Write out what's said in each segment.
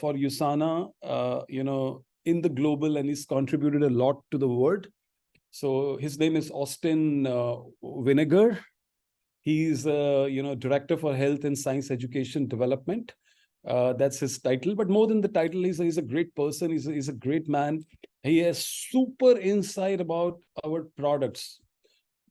for Usana, in the global, and he's contributed a lot to the world. So his name is Austin Winegar. He's director for health and science education development. That's his title. But more than the title, he's a great person. He's a great man. He has super insight about our products,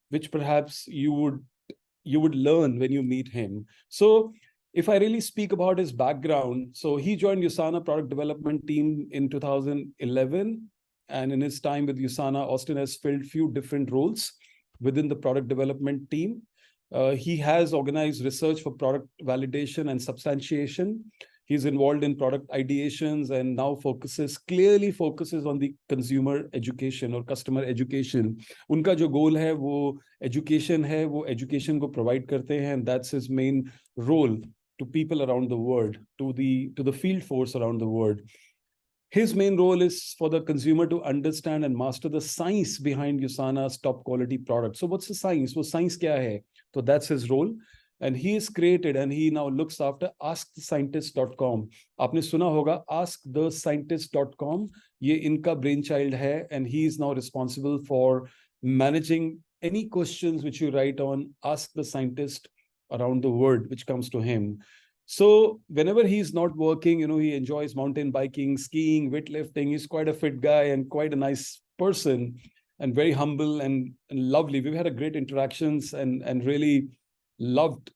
which perhaps you would learn when you meet him. So if I really speak about his background, so he joined Usana product development team in 2011. And in his time with Usana, Austin has filled few different roles within the product development team. He has organized research for product validation and substantiation. He's involved in product ideations and now clearly focuses on the consumer education or customer education. उनका जो goal है वो education है, वो education को provide करते हैं, and that's his main role to people around the world, to the field force around the world. His main role is for the consumer to understand and master the science behind Usana's top quality product. So what's the science? वो science क्या है? So that's his role. And he is created and he now looks after askthescientist.com. आपने सुना होगा askthescientist.com. ये इनका brainchild है, and he is now responsible for managing any questions which you write on Ask the Scientist around the world, which comes to him. So whenever he's not working, he enjoys mountain biking, skiing, weightlifting. He's quite a fit guy and quite a nice person and very humble and lovely. We've had a great interactions and really loved,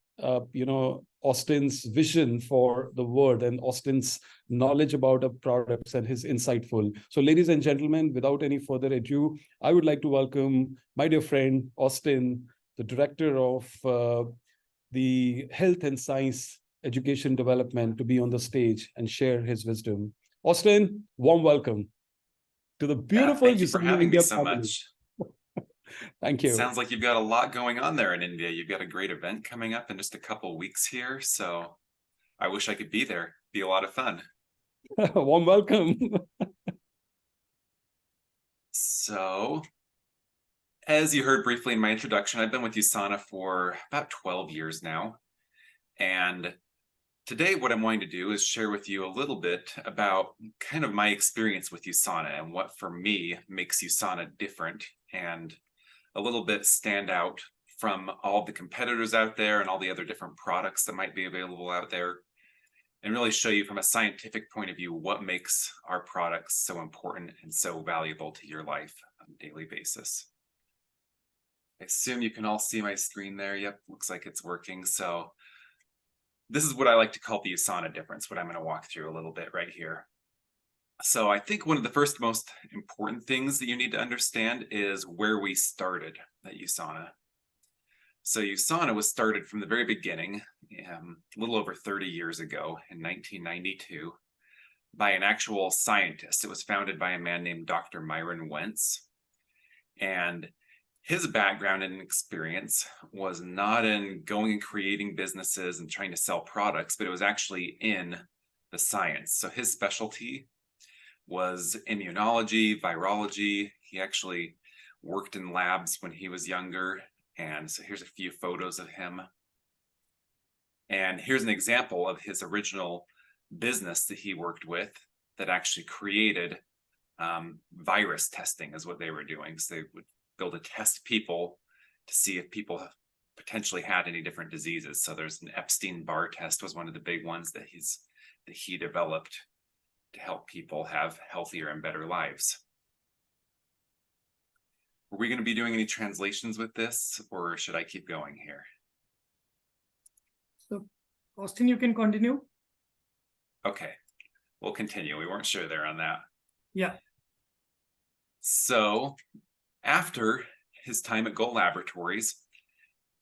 Austin's vision for the world and Austin's knowledge about our products and his insightful. So ladies and gentlemen, without any further ado, I would like to welcome my dear friend, Austin, the director of the Health and Science Education Development, to be on the stage and share his wisdom. Austin, warm welcome to the beautiful thank you for having India me so family. much. Thank you. Sounds like you've got a lot going on there in India. You've got a great event coming up in just a couple weeks here. So I wish I could be there. Be a lot of fun. Warm welcome. So, as you heard briefly in my introduction, I've been with Usana for about 12 years now. And today what I'm wanting to do is share with you a little bit about kind of my experience with Usana and what for me makes Usana different and a little bit stand out from all the competitors out there and all the other different products that might be available out there, and really show you from a scientific point of view what makes our products so important and so valuable to your life on a daily basis. I assume you can all see my screen there. Yep, looks like it's working. So this is what I like to call the Usana difference, what I'm going to walk through a little bit right here. So I think one of the first most important things that you need to understand is where we started at Usana. So Usana was started from the very beginning, a little over 30 years ago in 1992, by an actual scientist. It was founded by a man named Dr. Myron Wentz. And his background and experience was not in going and creating businesses and trying to sell products, but it was actually in the science. So his specialty was immunology, virology. He actually worked in labs when he was younger. And so here's a few photos of him. And here's an example of his original business that he worked with that actually created virus testing is what they were doing. So they would be able to test people to see if people potentially had any different diseases. So there's an Epstein-Barr test was one of the big ones that he developed to help people have healthier and better lives. Are we going to be doing any translations with this, or should I keep going here? So, Austin, you can continue. Okay, we'll continue. We weren't sure there on that. Yeah. So, after his time at Gold Laboratories,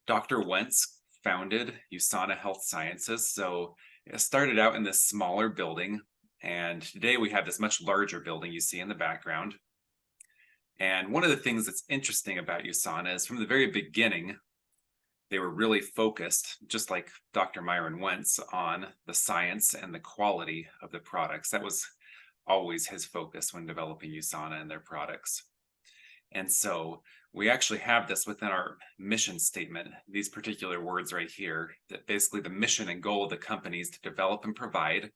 Dr. Wentz founded Usana Health Sciences. So, it started out in this smaller building, and today we have this much larger building you see in the background. And one of the things that's interesting about Usana is from the very beginning, they were really focused, just like Dr. Myron Wentz, on the science and the quality of the products. That was always his focus when developing Usana and their products. And so we actually have this within our mission statement, these particular words right here, that basically the mission and goal of the company is to develop and provide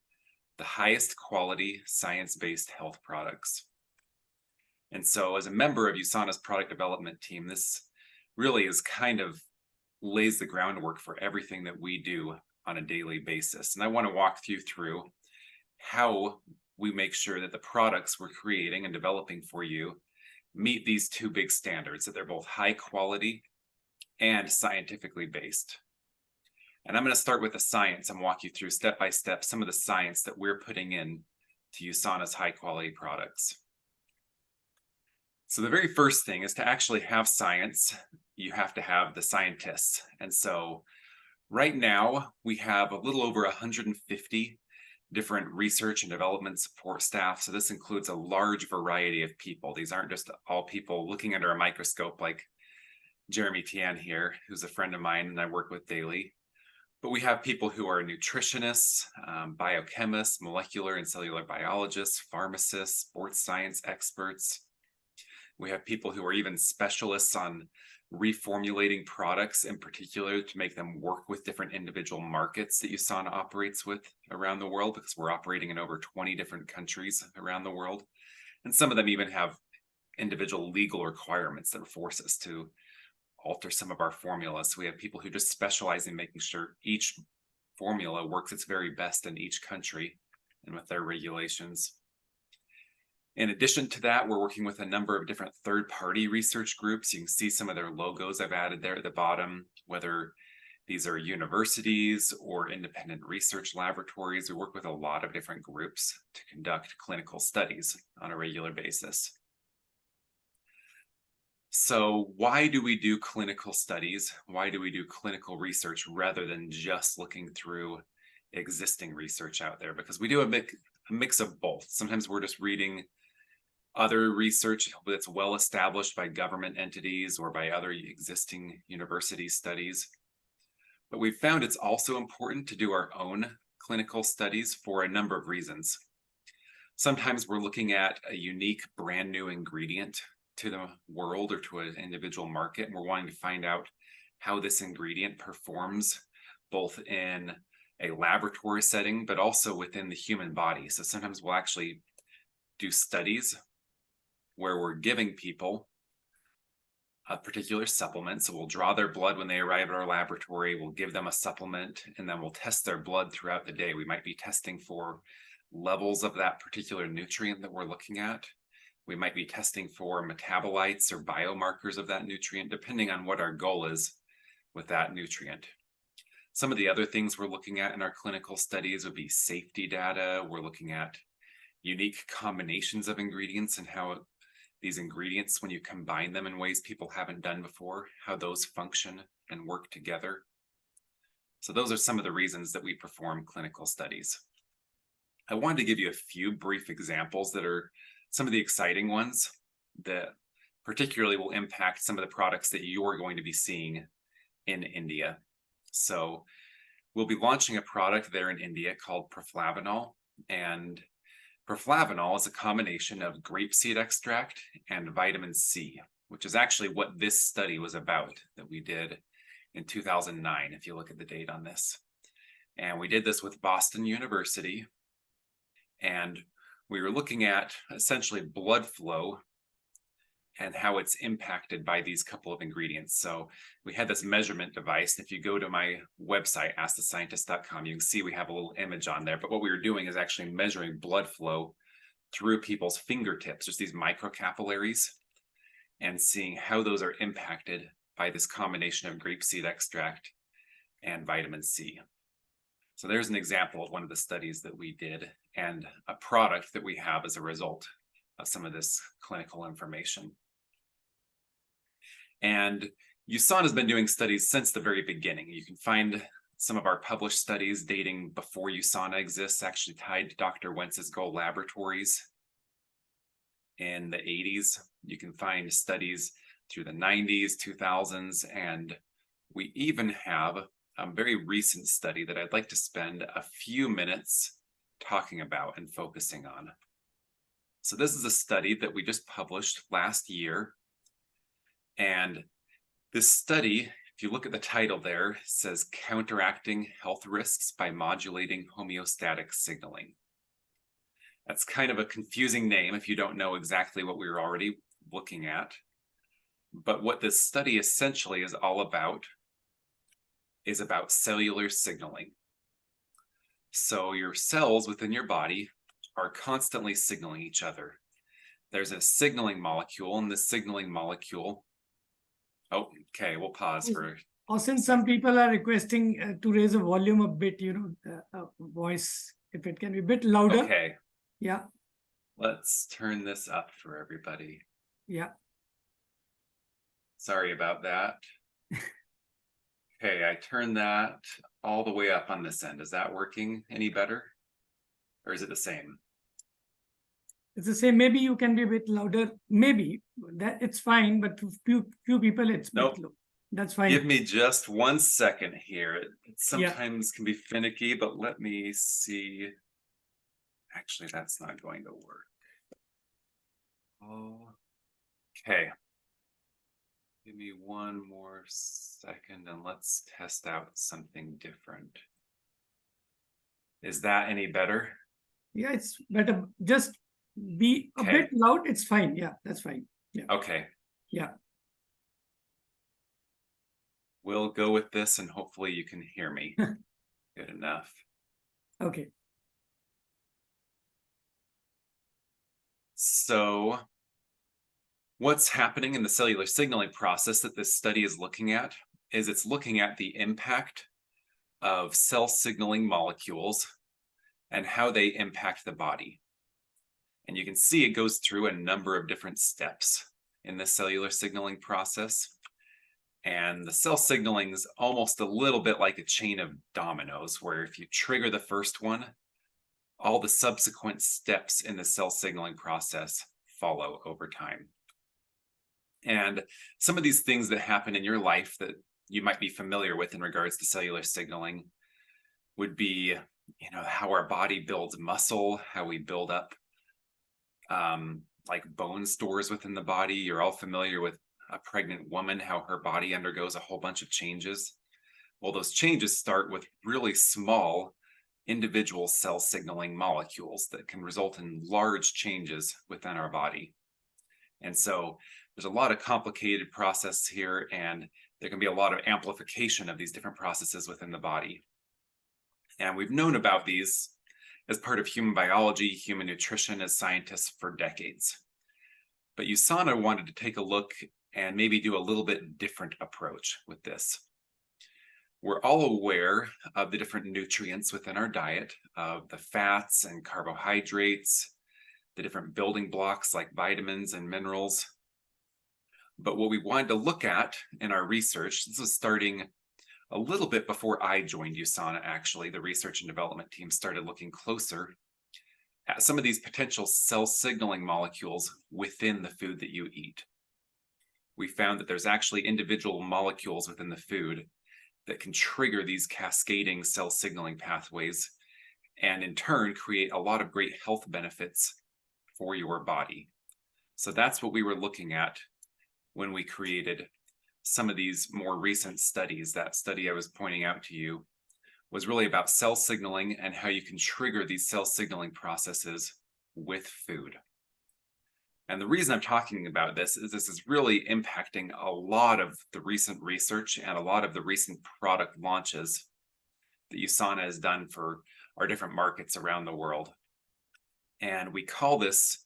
the highest quality science-based health products. And so as a member of Usana's product development team, this really is kind of lays the groundwork for everything that we do on a daily basis. And I want to walk you through how we make sure that the products we're creating and developing for you meet these two big standards, that they're both high quality and scientifically based. And I'm going to start with the science and walk you through step by step some of the science that we're putting in to Usana's high quality products. So the very first thing is to actually have science, you have to have the scientists. And so right now we have a little over 150 different research and development support staff. So this includes a large variety of people. These aren't just all people looking under a microscope like Jeremy Tian here, who's a friend of mine and I work with daily. But we have people who are nutritionists, biochemists, molecular and cellular biologists, pharmacists, sports science experts. We have people who are even specialists on reformulating products in particular to make them work with different individual markets that Usana operates with around the world, because we're operating in over 20 different countries around the world. And some of them even have individual legal requirements that force us to alter some of our formulas. So we have people who just specialize in making sure each formula works its very best in each country and with their regulations. In addition to that, we're working with a number of different third-party research groups. You can see some of their logos I've added there at the bottom, whether these are universities or independent research laboratories. We work with a lot of different groups to conduct clinical studies on a regular basis. So why do we do clinical studies? Why do we do clinical research rather than just looking through existing research out there? Because we do a mix of both. Sometimes we're just reading other research that's well established by government entities or by other existing university studies. But we've found it's also important to do our own clinical studies for a number of reasons. Sometimes we're looking at a unique brand new ingredient to the world or to an individual market, and we're wanting to find out how this ingredient performs both in a laboratory setting, but also within the human body. So sometimes we'll actually do studies where we're giving people a particular supplement. So we'll draw their blood when they arrive at our laboratory, we'll give them a supplement, and then we'll test their blood throughout the day. We might be testing for levels of that particular nutrient that we're looking at. We might be testing for metabolites or biomarkers of that nutrient, depending on what our goal is with that nutrient. Some of the other things we're looking at in our clinical studies would be safety data. We're looking at unique combinations of ingredients and how these ingredients, when you combine them in ways people haven't done before, how those function and work together. So those are some of the reasons that we perform clinical studies. I wanted to give you a few brief examples that are some of the exciting ones that particularly will impact some of the products that you're going to be seeing in India. So we'll be launching a product there in India called Proflavanol, and Proflavanol is a combination of grapeseed extract and vitamin C, which is actually what this study was about that we did in 2009, if you look at the date on this. And we did this with Boston University, and we were looking at essentially blood flow and how it's impacted by these couple of ingredients. So we had this measurement device. If you go to my website, askthescientist.com, you can see we have a little image on there. But what we were doing is actually measuring blood flow through people's fingertips, just these microcapillaries, and seeing how those are impacted by this combination of grapeseed extract and vitamin C. So there's an example of one of the studies that we did and a product that we have as a result of some of this clinical information. And Usana has been doing studies since the very beginning. You can find some of our published studies dating before Usana exists, actually tied to Dr. Wentz's Laboratories in the 80s. You can find studies through the 90s, 2000s, and we even have a very recent study that I'd like to spend a few minutes talking about and focusing on. So this is a study that we just published last year. And this study, if you look at the title there, it says Counteracting Health Risks by Modulating Homeostatic Signaling. That's kind of a confusing name if you don't know exactly what we were already looking at. But what this study essentially is all about is about cellular signaling. So your cells within your body are constantly signaling each other. There's a signaling molecule, and this signaling molecule, oh, okay, we'll pause for Austin, some people are requesting to raise the volume a bit, voice, if it can be a bit louder. Okay, Yeah, let's turn this up for everybody. yeah. Sorry about that. Okay, I turned that all the way up on this end. Is that working any better? Or is it the same? It's the same. Maybe you can be a bit louder. Maybe that it's fine, but few people it's a Nope. bit low. That's fine. Give me just 1 second here. It sometimes can be finicky, but let me see. Actually, that's not going to work. Oh, okay. Give me 1 more second and let's test out something different. Is that any better? Yeah, it's better. Just be a bit loud. It's fine. Yeah, that's fine. Yeah. Okay. Yeah. We'll go with this and hopefully you can hear me. Good enough. Okay. So what's happening in the cellular signaling process that this study is looking at is it's looking at the impact of cell signaling molecules and how they impact the body. And you can see it goes through a number of different steps in the cellular signaling process. And the cell signaling is almost a little bit like a chain of dominoes, where if you trigger the first one, all the subsequent steps in the cell signaling process follow over time. And some of these things that happen in your life that you might be familiar with in regards to cellular signaling would be, how our body builds muscle, how we build up like bone stores within the body. You're all familiar with a pregnant woman, how her body undergoes a whole bunch of changes. Well, those changes start with really small individual cell signaling molecules that can result in large changes within our body. And so there's a lot of complicated process here, and there can be a lot of amplification of these different processes within the body. And we've known about these as part of human biology, human nutrition as scientists for decades. But Usana wanted to take a look and maybe do a little bit different approach with this. We're all aware of the different nutrients within our diet, of the fats and carbohydrates, the different building blocks like vitamins and minerals. But what we wanted to look at in our research, this was starting a little bit before I joined Usana, actually. The research and development team started looking closer at some of these potential cell signaling molecules within the food that you eat. We found that there's actually individual molecules within the food that can trigger these cascading cell signaling pathways and in turn create a lot of great health benefits for your body. So that's what we were looking at when we created some of these more recent studies. That study I was pointing out to you was really about cell signaling and how you can trigger these cell signaling processes with food. And the reason I'm talking about this is really impacting a lot of the recent research and a lot of the recent product launches that Usana has done for our different markets around the world. And we call this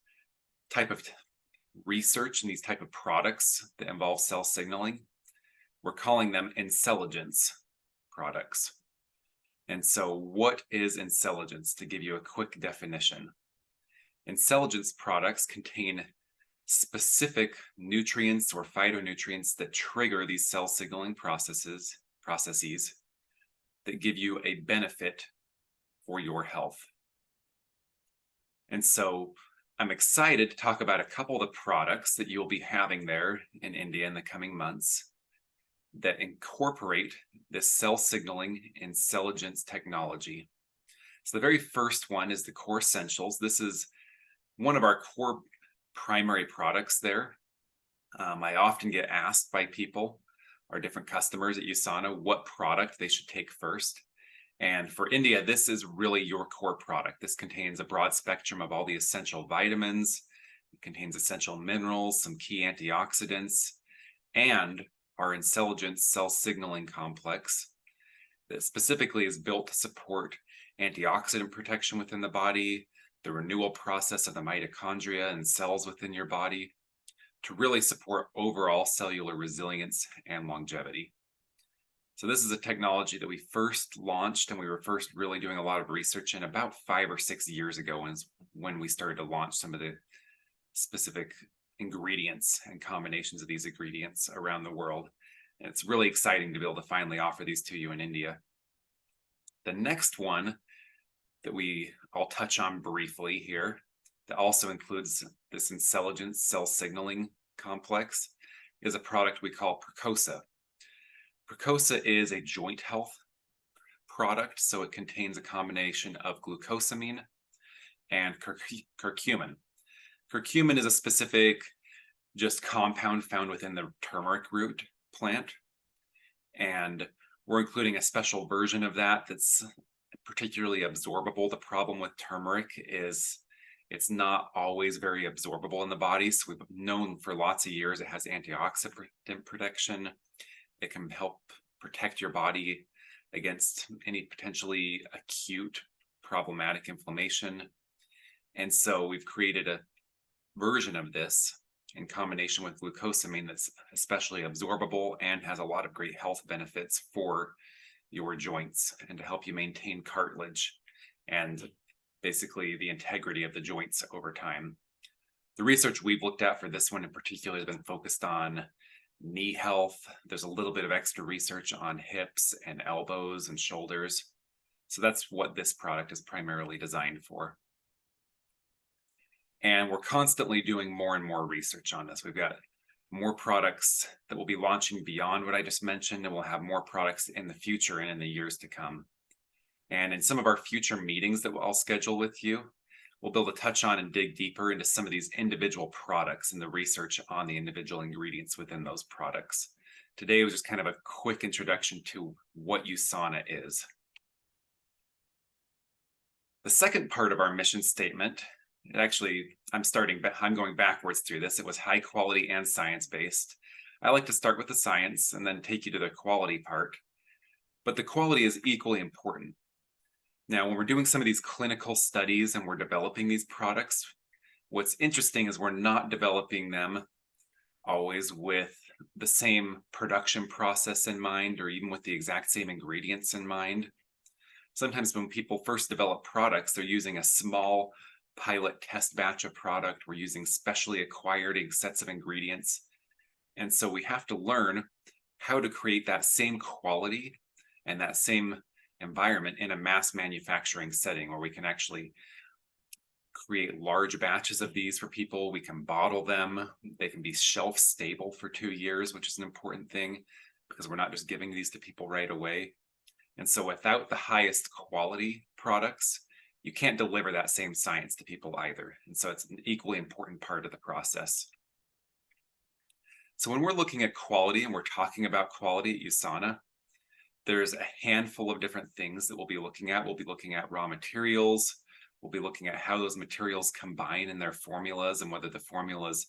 type of research and these type of products that involve cell signaling, we're calling them intelligence products. And so what is intelligence? To give you a quick definition, intelligence products contain specific nutrients or phytonutrients that trigger these cell signaling processes that give you a benefit for your health. And so I'm excited to talk about a couple of the products that you'll be having there in India in the coming months that incorporate this cell signaling intelligence technology. So the very first one is the Core Essentials. This is one of our core primary products there. I often get asked by people, our different customers at Usana, what product they should take first. And for India, this is really your core product. This contains a broad spectrum of all the essential vitamins. It contains essential minerals, some key antioxidants, and our intelligent cell signaling complex that specifically is built to support antioxidant protection within the body, the renewal process of the mitochondria and cells within your body, to really support overall cellular resilience and longevity. So this is a technology that we first launched, and we were first really doing a lot of research in about 5 or 6 years ago, when we started to launch some of the specific ingredients and combinations of these ingredients around the world. And it's really exciting to be able to finally offer these to you in India. The next one that I'll touch on briefly here, that also includes this intelligent cell signaling complex, is a product we call Percosa. Percosa is a joint health product, so it contains a combination of glucosamine and curcumin. Curcumin is a specific just compound found within the turmeric root plant, and we're including a special version of that that's particularly absorbable. The problem with turmeric is it's not always very absorbable in the body. So we've known for lots of years it has antioxidant protection. It can help protect your body against any potentially acute problematic inflammation. And so we've created a version of this in combination with glucosamine that's especially absorbable and has a lot of great health benefits for your joints and to help you maintain cartilage and basically the integrity of the joints over time. The research we've looked at for this one in particular has been focused on knee health. There's a little bit of extra research on hips and elbows and shoulders. So that's what this product is primarily designed for. And we're constantly doing more and more research on this. We've got more products that will be launching beyond what I just mentioned, and we'll have more products in the future and in the years to come. And in some of our future meetings that I'll schedule with you, we'll be able to touch on and dig deeper into some of these individual products and the research on the individual ingredients within those products. Today was just kind of a quick introduction to what Usana is. The second part of our mission statement, I'm going backwards through this. It was high quality and science-based. I like to start with the science and then take you to the quality part, but the quality is equally important. Now, when we're doing some of these clinical studies and we're developing these products, what's interesting is we're not developing them always with the same production process in mind, or even with the exact same ingredients in mind. Sometimes when people first develop products, they're using a small pilot test batch of product. We're using specially acquired sets of ingredients. And so we have to learn how to create that same quality and that same environment in a mass manufacturing setting where we can actually create large batches of these for people. We can bottle them. They can be shelf stable for 2 years, which is an important thing because we're not just giving these to people right away. And so without the highest quality products, you can't deliver that same science to people either. And so it's an equally important part of the process. So when we're looking at quality and we're talking about quality at Usana, there's a handful of different things that we'll be looking at. We'll be looking at raw materials. We'll be looking at how those materials combine in their formulas and whether the formulas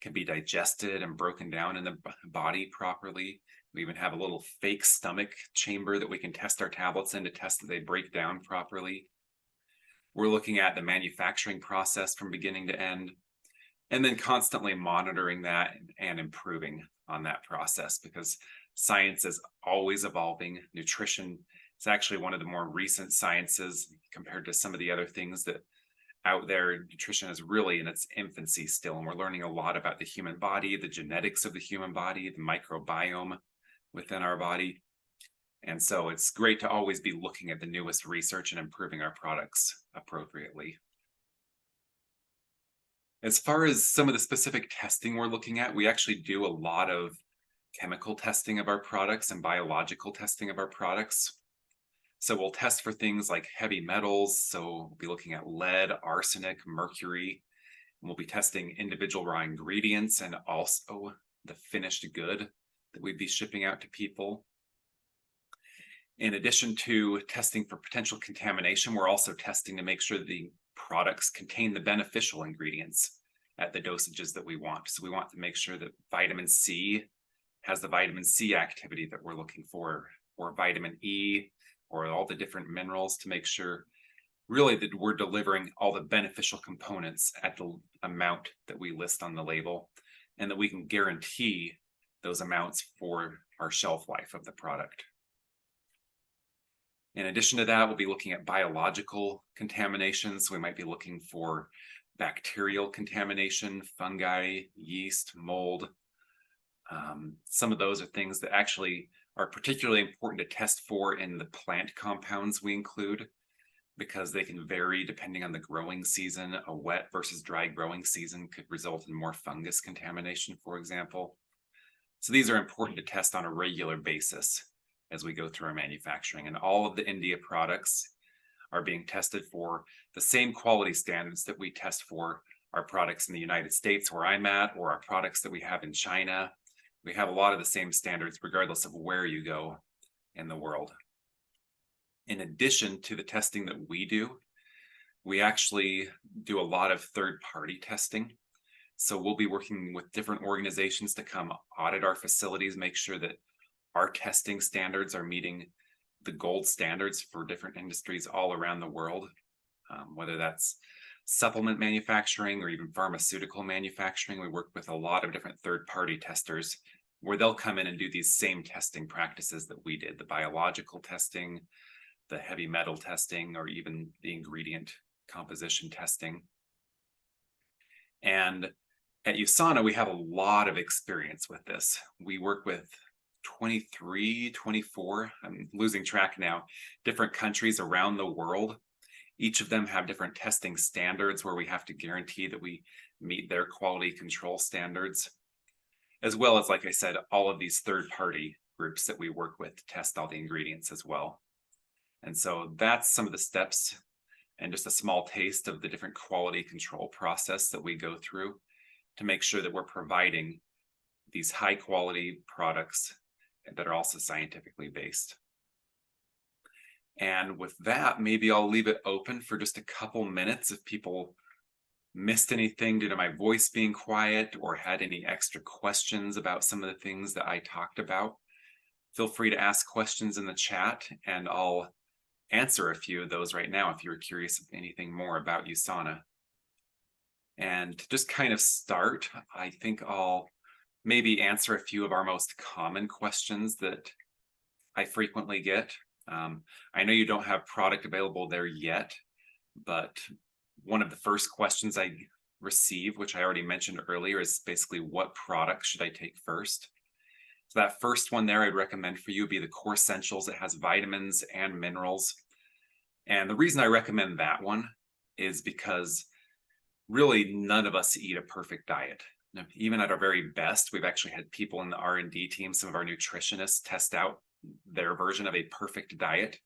can be digested and broken down in the body properly. We even have a little fake stomach chamber that we can test our tablets in to test that they break down properly. We're looking at the manufacturing process from beginning to end, and then constantly monitoring that and improving on that process, because science is always evolving. Nutrition is actually one of the more recent sciences compared to some of the other things that out there. Nutrition is really in its infancy still, and we're learning a lot about the human body, the genetics of the human body, the microbiome within our body. And so it's great to always be looking at the newest research and improving our products appropriately. As far as some of the specific testing we're looking at, we actually do a lot of chemical testing of our products and biological testing of our products. So we'll test for things like heavy metals. So we'll be looking at lead, arsenic, mercury. And we'll be testing individual raw ingredients and also the finished good that we'd be shipping out to people. In addition to testing for potential contamination, we're also testing to make sure that the products contain the beneficial ingredients at the dosages that we want. So we want to make sure that vitamin C has the vitamin C activity that we're looking for, or vitamin E, or all the different minerals, to make sure really that we're delivering all the beneficial components at the amount that we list on the label, and that we can guarantee those amounts for our shelf life of the product. In addition to that, we'll be looking at biological contaminations. We might be looking for bacterial contamination, fungi, yeast, mold. Some of those are things that actually are particularly important to test for in the plant compounds we include, because they can vary depending on the growing season. A wet versus dry growing season could result in more fungus contamination, for example. So these are important to test on a regular basis as we go through our manufacturing. And all of the India products are being tested for the same quality standards that we test for our products in the United States, where I'm at, or our products that we have in China. We have a lot of the same standards regardless of where you go in the world. In addition to the testing that we do, we actually do a lot of third-party testing. So we'll be working with different organizations to come audit our facilities, make sure that our testing standards are meeting the gold standards for different industries all around the world, whether that's supplement manufacturing or even pharmaceutical manufacturing. We work with a lot of different third-party testers where they'll come in and do these same testing practices that we did, the biological testing, the heavy metal testing, or even the ingredient composition testing. And at Usana, we have a lot of experience with this. We work with 23, 24, I'm losing track now, different countries around the world. Each of them have different testing standards where we have to guarantee that we meet their quality control standards, as well as, like I said, all of these third-party groups that we work with to test all the ingredients as well. And so that's some of the steps and just a small taste of the different quality control process that we go through to make sure that we're providing these high quality products that are also scientifically based. And with that, maybe I'll leave it open for just a couple minutes if people missed anything due to my voice being quiet, or had any extra questions about some of the things that I talked about. Feel free to ask questions in the chat, and I'll answer a few of those right now if you're curious anything more about Usana. And to just kind of start, I think I'll maybe answer a few of our most common questions that I frequently get. I know you don't have product available there yet, but one of the first questions I receive, which I already mentioned earlier, is basically what product should I take first? So that first one there I'd recommend for you would be the Core Essentials. It has vitamins and minerals. And the reason I recommend that one is because really none of us eat a perfect diet. Even at our very best, we've actually had people in the R&D team, some of our nutritionists, test out their version of a perfect diet.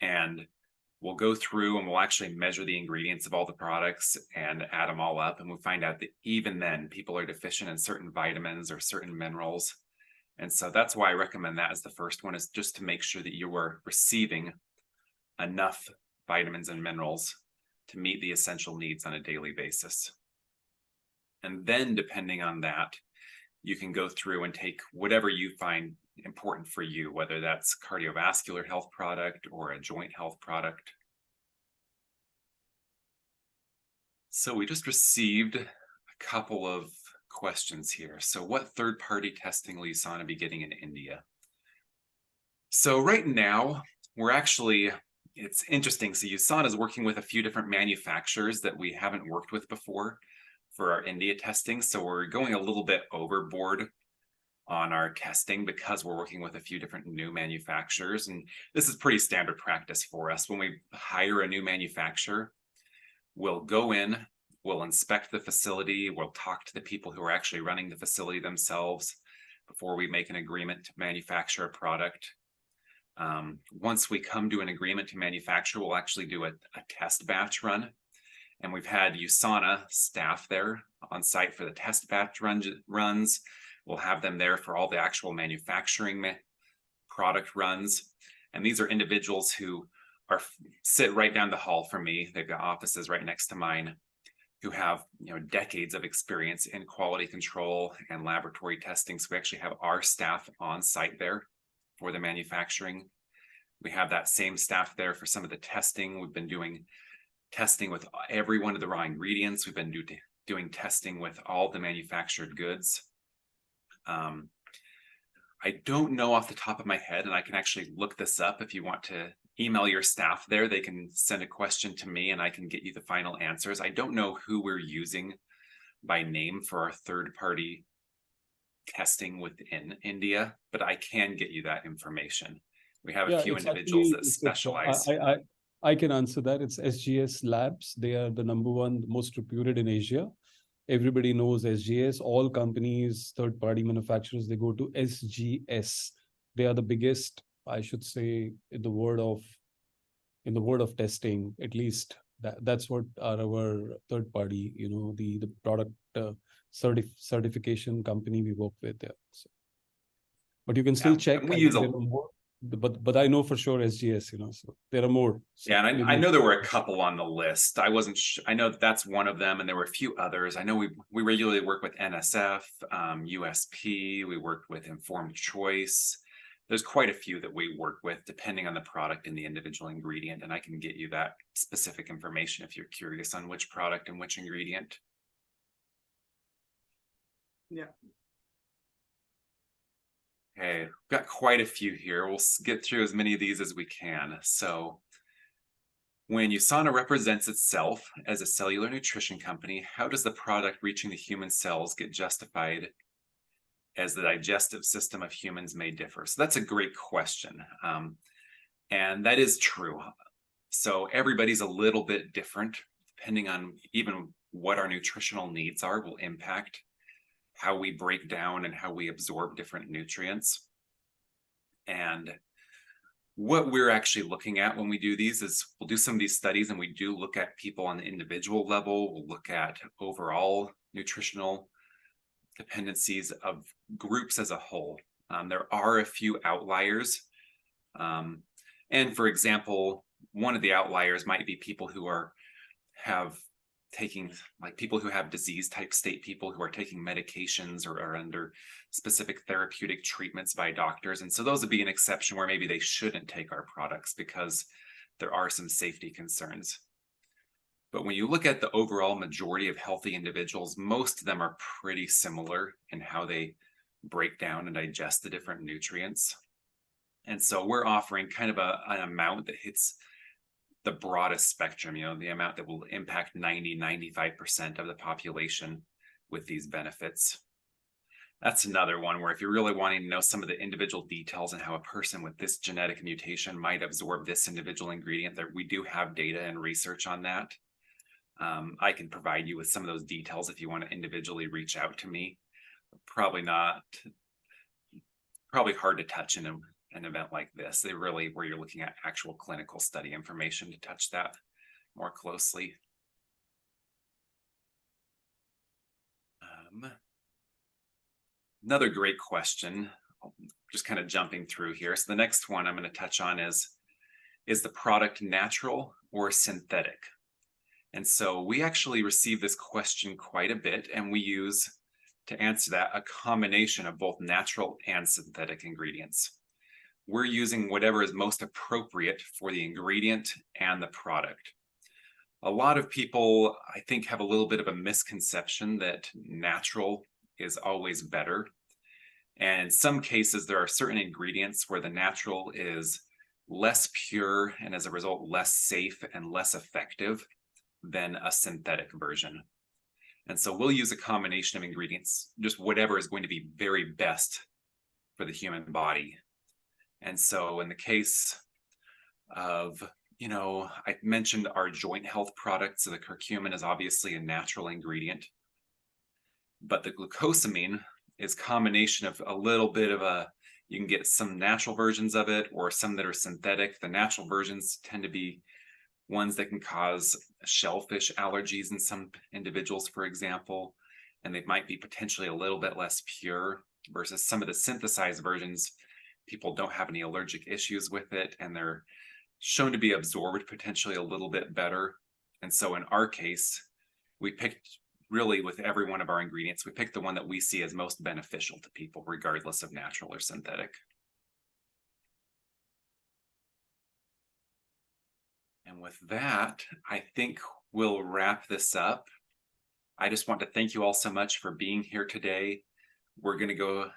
And we'll go through and we'll actually measure the ingredients of all the products and add them all up. And we'll find out that even then people are deficient in certain vitamins or certain minerals. And so that's why I recommend that as the first one, is just to make sure that you are receiving enough vitamins and minerals to meet the essential needs on a daily basis. And then depending on that, you can go through and take whatever you find important for you, whether that's cardiovascular health product or a joint health product. So we just received a couple of questions here. So what third-party testing will Usana be getting in India? So right now, we're actually, it's interesting. So Usana is working with a few different manufacturers that we haven't worked with before for our India testing. So we're going a little bit overboard on our testing because we're working with a few different new manufacturers. And this is pretty standard practice for us. When we hire a new manufacturer, we'll go in, we'll inspect the facility, we'll talk to the people who are actually running the facility themselves before we make an agreement to manufacture a product. Once we come to an agreement to manufacture, we'll actually do a test batch run. And we've had Usana staff there on site for the test batch runs. We'll have them there for all the actual manufacturing product runs. And these are individuals who sit right down the hall from me. They've got offices right next to mine, who have decades of experience in quality control and laboratory testing. So we actually have our staff on site there for the manufacturing. We have that same staff there for some of the testing. We've been doing testing with every one of the raw ingredients. We've been doing testing with all the manufactured goods. I don't know off the top of my head, and I can actually look this up. If you want to email your staff there, they can send a question to me and I can get you the final answers. I don't know who we're using by name for our third-party testing within India, but I can get you that information. We have a few individuals that specialize. I can answer that. It's SGS Labs. They are the #1 most reputed in Asia. Everybody knows SGS. All companies, third-party manufacturers, they go to SGS. They are the biggest, I should say, in the world of testing. At least that's what are our third-party, the product certification company we work with there. So, but you can still check. We use more. But I know for sure SGS, so there are more. So and I know there were a couple on the list. I wasn't I know that's one of them, and there were a few others. I know we regularly work with NSF, USP, we worked with Informed Choice. There's quite a few that we work with depending on the product and the individual ingredient, and I can get you that specific information if you're curious on which product and which ingredient. Yeah. Okay, we've got quite a few here. We'll get through as many of these as we can. So when Usana represents itself as a cellular nutrition company, how does the product reaching the human cells get justified as the digestive system of humans may differ? So that's a great question. And that is true. So everybody's a little bit different, depending on even what our nutritional needs are will impact how we break down and how we absorb different nutrients. And what we're actually looking at when we do these is we'll do some of these studies and we do look at people on the individual level. We'll look at overall nutritional dependencies of groups as a whole. There are a few outliers. And for example, one of the outliers might be people who people who have disease type state, people who are taking medications or are under specific therapeutic treatments by doctors. And so those would be an exception where maybe they shouldn't take our products because there are some safety concerns. But when you look at the overall majority of healthy individuals, most of them are pretty similar in how they break down and digest the different nutrients. And so we're offering kind of an amount that hits the broadest spectrum, the amount that will impact 95% of the population with these benefits. That's another one where if you're really wanting to know some of the individual details and how a person with this genetic mutation might absorb this individual ingredient, that we do have data and research on that. I can provide you with some of those details if you want to individually reach out to me. Probably hard to touch in an event like this. They really, where you're looking at actual clinical study information to touch that more closely. Another great question, just kind of jumping through here. So the next one I'm going to touch on is the product natural or synthetic? And so we actually receive this question quite a bit, and we use, to answer that, a combination of both natural and synthetic ingredients. We're using whatever is most appropriate for the ingredient and the product. A lot of people, I think, have a little bit of a misconception that natural is always better. And in some cases, there are certain ingredients where the natural is less pure and as a result, less safe and less effective than a synthetic version. And so we'll use a combination of ingredients, just whatever is going to be very best for the human body. And so in the case of, I mentioned our joint health product. So the curcumin is obviously a natural ingredient, but the glucosamine is a combination of a little bit of you can get some natural versions of it or some that are synthetic. The natural versions tend to be ones that can cause shellfish allergies in some individuals, for example, and they might be potentially a little bit less pure versus some of the synthesized versions people don't have any allergic issues with it, and they're shown to be absorbed potentially a little bit better. And so in our case, we picked, really with every one of our ingredients, we picked the one that we see as most beneficial to people, regardless of natural or synthetic. And with that, I think we'll wrap this up. I just want to thank you all so much for being here today. We're going to go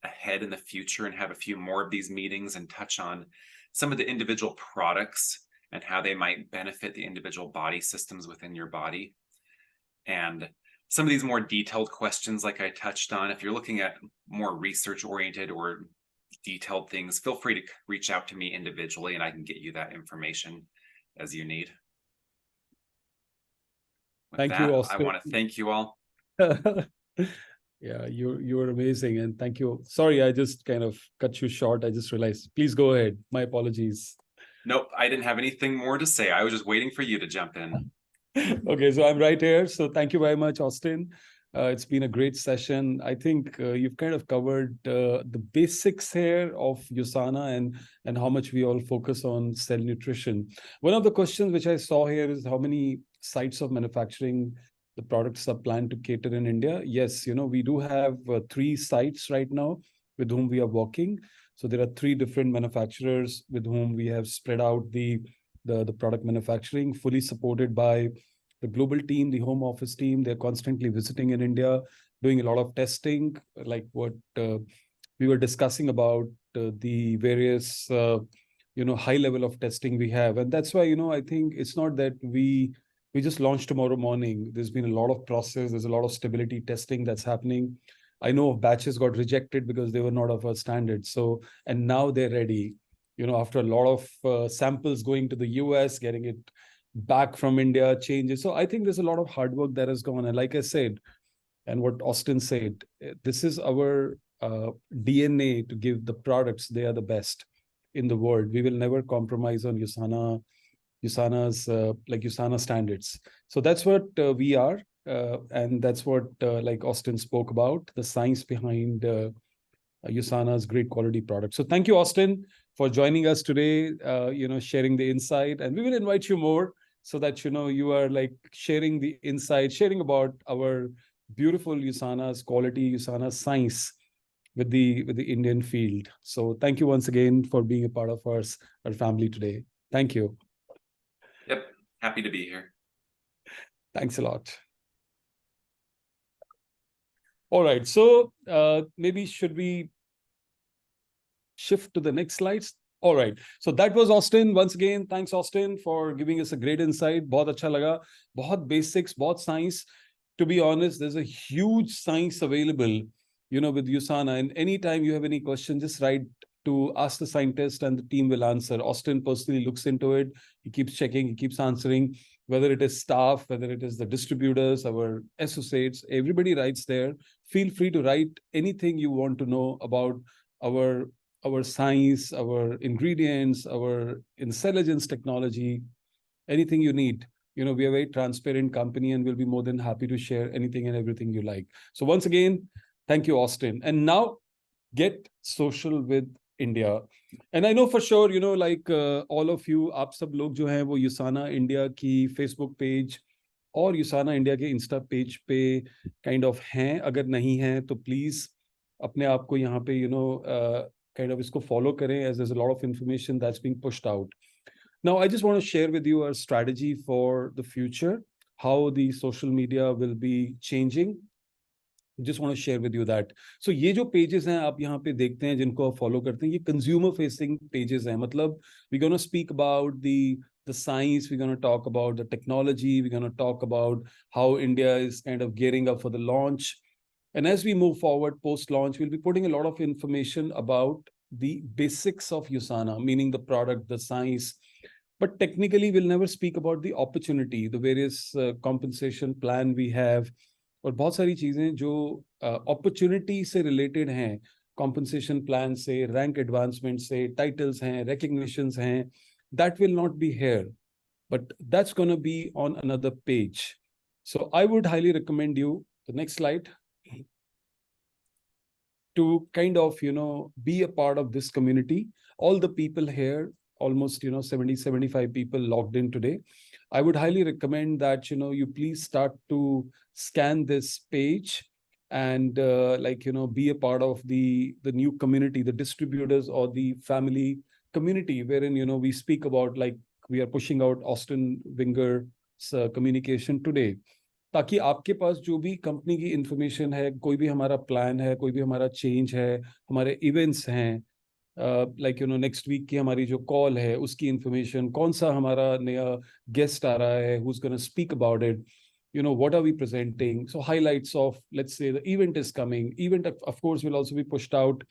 ahead in the future and have a few more of these meetings and touch on some of the individual products and how they might benefit the individual body systems within your body. And some of these more detailed questions, like I touched on, if you're looking at more research-oriented or detailed things, feel free to reach out to me individually and I can get you that information as you need. With Thank that, you, I Austin. want to thank you all. Yeah, you were amazing, and thank you. Sorry, I just kind of cut you short. I just realized. Please go ahead. My apologies. Nope, I didn't have anything more to say. I was just waiting for you to jump in. Okay, so I'm right here. So thank you very much, Austin. It's been a great session. I think you've kind of covered the basics here of Usana and how much we all focus on cell nutrition. One of the questions which I saw here is how many sites of manufacturing the products are planned to cater in India. Yes, we do have 3 sites right now with whom we are working. So there are 3 different manufacturers with whom we have spread out the product manufacturing, fully supported by the global team, the home office team. They're constantly visiting in India, doing a lot of testing, like what we were discussing about the various, high level of testing we have. And that's why, I think it's not that we just launched tomorrow morning. There's been a lot of process. There's a lot of stability testing that's happening. I know batches got rejected because they were not of our standards. So, and now they're ready, after a lot of samples going to the US, getting it back from India, changes. So I think there's a lot of hard work that has gone. And like I said, and what Austin said, this is our DNA to give the products. They are the best in the world. We will never compromise on Usana's like Usana standards. So that's what we are. And that's what like Austin spoke about, the science behind Usana's great quality product. So thank you, Austin, for joining us today, sharing the insight. And we will invite you more so that, you are like sharing the insight, sharing about our beautiful Usana's quality, Usana's science with the Indian field. So thank you once again for being a part of our family today. Thank you. Yep, happy to be here. Thanks a lot. All right, so maybe should we shift to the next slides? All right, so that was Austin. Once again, thanks Austin for giving us a great insight. बहुत अच्छा लगा, बहुत basics, बहुत science. To be honest, there's a huge science available, with Usana. And anytime you have any question, just write to Ask the Scientist and the team will answer. Austin personally looks into it. He keeps checking, he keeps answering, whether it is staff, whether it is the distributors, our associates, everybody writes there. Feel free to write anything you want to know about our science, our ingredients, our intelligence technology, anything you need. We are a very transparent company and we'll be more than happy to share anything and everything you like. So once again, thank you, Austin. And now get social with India. And I know for sure, like all of you, आप सब लोग जो हैं वो Usana India की Facebook page और Usana India के Insta page पे kind of हैं. अगर नहीं हैं तो please अपने आप को यहाँ पे kind of इसको follow करें, as there's a lot of information that's being pushed out. Now, I just want to share with you our strategy for the future, how the social media will be changing. Just want to share with you that. So ये जो pages हैं आप यहाँ पे देखते हैं जिनको आप follow करते हैं, ये consumer facing pages हैं. मतलब we're going to speak about the science, we're going to talk about the technology, we're going to talk about how India is kind of gearing up for the launch. And as we move forward post-launch, we'll be putting a lot of information about the basics of Usana, meaning the product, the science. But technically, we'll never speak about the opportunity, the various compensation plan we have, और बहुत सारी चीजें जो opportunity से related हैं, compensation plan से, rank advancement से, titles हैं, recognitions हैं, that will not be here. But that's going to be on another page. So I would highly recommend you, the next slide, to kind of, be a part of this community. All the people here, almost, 70, 75 people logged in today. I would highly recommend that, you please start to scan this page and be a part of the new community, the distributors or the family community, wherein, we speak about, like, we are pushing out Austin Winger communication today. ताकि आपके पास जो भी company की information है, कोई भी हमारा plan है, कोई भी हमारा चेंज है, हमारे इवेंट्स हैं, नेक्स्ट वीक की हमारी जो कॉल है उसकी इंफॉर्मेशन, कौन सा हमारा नया गेस्ट आ रहा है, who's going to speak about it, what are we presenting, so highlights of, let's say, the event is coming. Event of course will also be pushed out,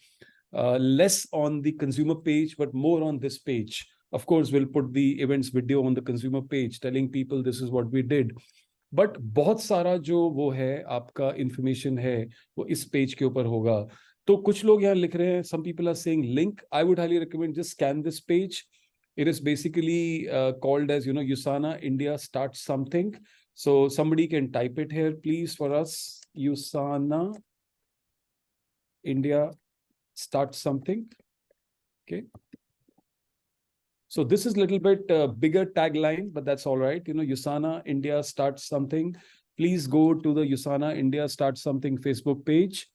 less on the consumer page but more on this page. Of course we'll put the events video on the consumer page telling people this is what we did, but बहुत सारा जो वो है आपका information है वो इस page के ऊपर होगा. तो कुछ लोग यहाँ लिख रहे हैं, some people are saying link. I would highly recommend just scan this page. It is basically called as, Usana India Start Something. So somebody can type it here, please, for us. Usana India Start Something. Okay. So this is a little bit bigger tagline, but that's all right. Usana India Start Something. Please go to the Usana India Start Something Facebook page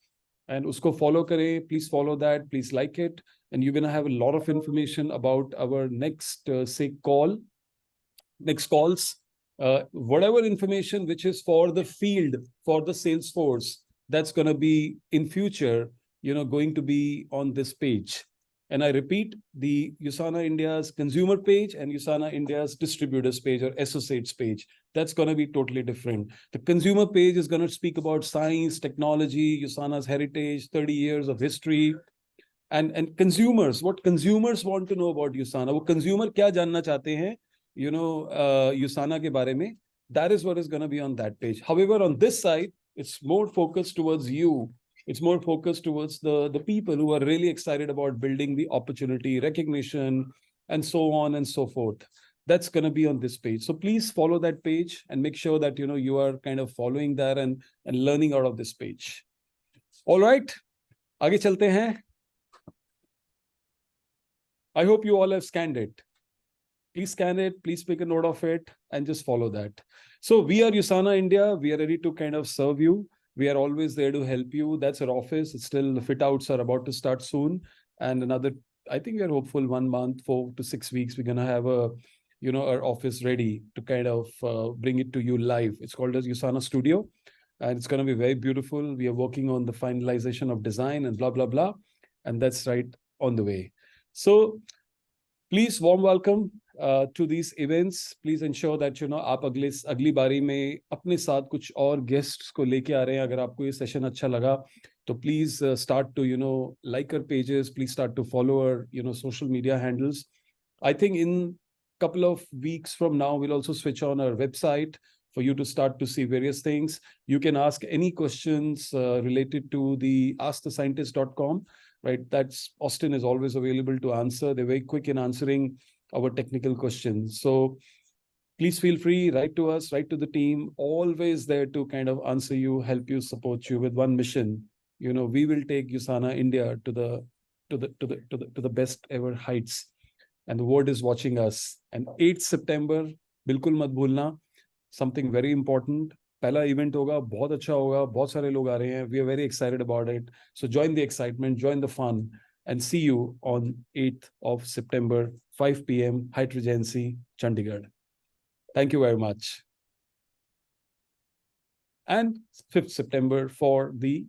and usko follow kare. Please follow that. Please like it. And you're going to have a lot of information about our next, next calls. Whatever information which is for the field, for the sales force, that's going to be in future, going to be on this page. And I repeat, the Usana India's consumer page and Usana India's distributors page or associates page, that's going to be totally different. The consumer page is going to speak about science, technology, Usana's heritage, 30 years of history. And consumers, what consumers want to know about Usana, वो consumer क्या जानना चाहते हैं, Usana के बारे में, that is what is going to be on that page. However, on this side, it's more focused towards you. It's more focused towards the people who are really excited about building the opportunity, recognition, and so on and so forth. That's going to be on this page. So please follow that page and make sure that, you are kind of following that and learning out of this page. All right. आगे चलते हैं. I hope you all have scanned it. Please scan it. Please make a note of it and just follow that. So we are Usana India. We are ready to kind of serve you. We are always there to help you. That's our office. It's still, the fit outs are about to start soon. And another, I think we are hopeful 1 month, 4 to 6 weeks, we're going to have our office ready to kind of bring it to you live. It's called as Usana Studio. And it's going to be very beautiful. We are working on the finalization of design and blah, blah, blah. And that's right on the way. So please warm welcome to these events. Please ensure that आप अगली बारी में अपने साथ कुछ और guests को लेके आ रहे हैं. अगर आपको ये session अच्छा लगा तो please start to like our pages. Please start to follow our social media handles. I think in a couple of weeks from now we'll also switch on our website for you to start to see various things. You can ask any questions related to the askthescientist.com. Right, that's Austin is always available to answer. They're very quick in answering our technical questions. So please feel free, write to us, write to the team, always there to kind of answer you, help you, support you with one mission. We will take Usana India to the best ever heights. And the world is watching us. And 8th September, bilkul mat bhulna, something very important. पहला event होगा, बहुत अच्छा होगा, बहुत सारे लोग आ रहे हैं. We are very excited about it. So join the excitement, join the fun, and see you on 8th of September, 5 p.m. Hyatt Regency, Chandigarh. Thank you very much. And 5th September for the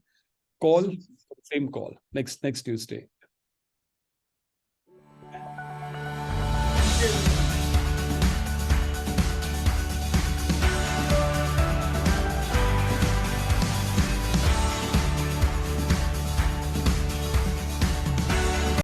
call, same call, next Tuesday.